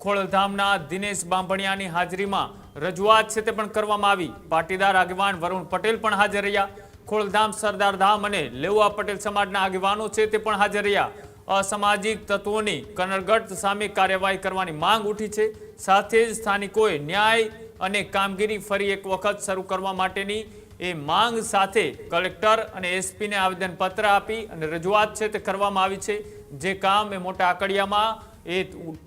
ખોડલધામના દિનેશ બાંભણિયાની હાજરીમાં રજૂઆત છે તે પણ કરવામાં આવી। પાટીદાર આગેવાન વરુણ પટેલ પણ હાજર રહ્યા। ખોડલધામ સરદારધામ અને લેઉવા પટેલ સમાજના આગેવાનો છે તે પણ હાજર રહ્યા। અસામાજિક તત્વોની કનરગત સામે કાર્યવાહી કરવાની માંગ ઉઠી છે। સાથે જ સ્થાનિકોએ ન્યાય અને કામગીરી ફરી એક વખત શરૂ કરવા માટેની એ માંગ સાથે કલેક્ટર અને એસપીને આવેદનપત્ર આપી અને રજૂઆત છે તે કરવામાં આવી છે। જે કામ એ મોટા આકડિયામાં એ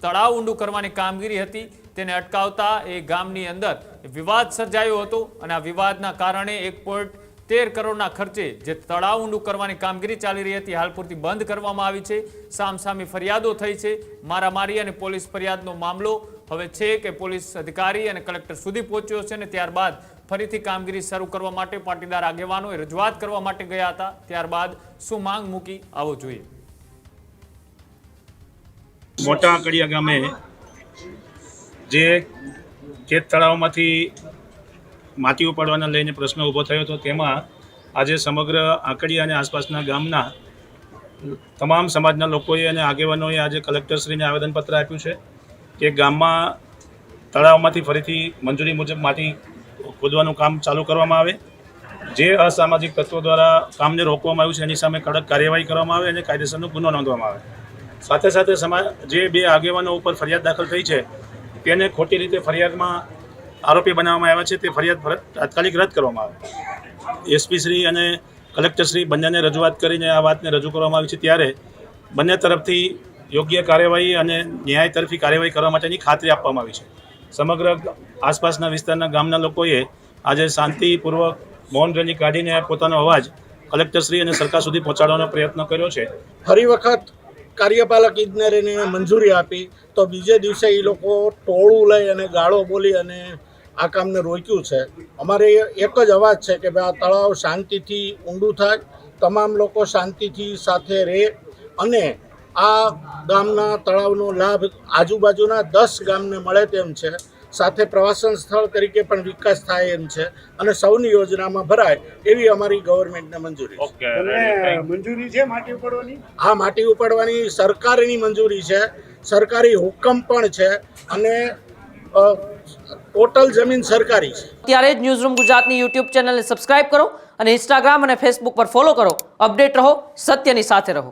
તળાવ ઊંડું કરવાની કામગીરી હતી તેને અટકાવતા એ ગામની અંદર વિવાદ સર્જાયો હતો અને આ વિવાદના કારણે 1.13 કરોડના ખર્ચે જે તળાવ ઊંડું કરવાની કામગીરી ચાલી રહી હતી હાલ પૂરતી બંધ કરવામાં આવી છે। સામસામી ફરિયાદો થઈ છે। મારામારી અને પોલીસ ફરિયાદનો મામલો હવે છે કે પોલીસ અધિકારી અને કલેક્ટર સુધી પહોંચ્યો છે અને ત્યારબાદ ફરીથી કામગીરી શરૂ કરવા માટે પાટીદાર આગેવાનોએ રજૂઆત કરવા માટે ગયા હતા। ત્યારબાદ શું માંગ મૂકી આવો જોઈએ। મોટા આકડિયા ગામે જે ખેત તળાવમાંથી માટી ઉપાડવાના લઈને પ્રશ્ન ઊભો થયો હતો તેમાં આજે સમગ્ર આકડિયા અને આસપાસના ગામના તમામ સમાજના લોકોએ અને આગેવાનોએ આજે કલેક્ટરશ્રીને આવેદનપત્ર આપ્યું છે કે ગામમાં તળાવમાંથી ફરીથી મંજૂરી મુજબ માટી ખોદવાનું કામ ચાલુ કરવામાં આવે। જે અસામાજિક તત્વો દ્વારા કામને રોકવામાં આવ્યું છે એની સામે કડક કાર્યવાહી કરવામાં આવે અને કાયદેસરનો ગુનો નોંધવામાં આવે। સાથે સાથે જે બે આગેવાનો ઉપર ફરિયાદ દાખલ થઈ છે તેને ખોટી રીતે ફરિયાદમાં આરોપી બનાવવામાં આવ્યા છે તે ફરિયાદ તાત્કાલિક રદ કરવામાં આવે। એસપી શ્રી અને કલેક્ટરશ્રી બંનેને રજૂઆત કરીને આ વાતને રજૂ કરવામાં આવી છે ત્યારે બંને તરફથી યોગ્ય કાર્યવાહી અને ન્યાય તરફી કાર્યવાહી કરવા માટેની ખાતરી આપવામાં આવી છે। સમગ્ર આસપાસના વિસ્તારના ગામના લોકોએ આજે શાંતિપૂર્વક મૌન રેલી કાઢીને પોતાનો અવાજ કલેક્ટરશ્રી અને સરકાર સુધી પહોંચાડવાનો પ્રયત્ન કર્યો છે। ફરી વખત કાર્યપાલક ઇજનેરને મંજૂરી આપી તો બીજે દિવસે એ લોકો ટોળું લઈ અને ગાળો બોલી અને આ કામને રોક્યું છે। અમારે એક જ અવાજ છે કે ભાઈ આ તળાવ શાંતિથી ઊંડું થાય, તમામ લોકો શાંતિથી સાથે રહે અને આ ગામના તળાવનો લાભ આજુબાજુના 10 ગામને મળે તેમ છે। સાથે પ્રવાસન સ્થળ તરીકે પણ વિકાસ થાય એમ છે અને સૌની યોજનામાં ભરાય એવી અમારી ગવર્મેન્ટને મંજૂરી છે। મંજૂરી છે માટી ઉપાડવાની? હા, માટી ઉપાડવાની સરકારની મંજૂરી છે, સરકારી હુકમ પણ છે અને ટોટલ જમીન સરકારી છે। ત્યારે જ ન્યૂઝરૂમ ગુજરાતની યુટ્યુબ ચેનલને સબસ્ક્રાઇબ કરો અને ઇન્સ્ટાગ્રામ અને ફેસબુક પર ફોલો કરો। અપડેટ રહો, સત્યની સાથે રહો।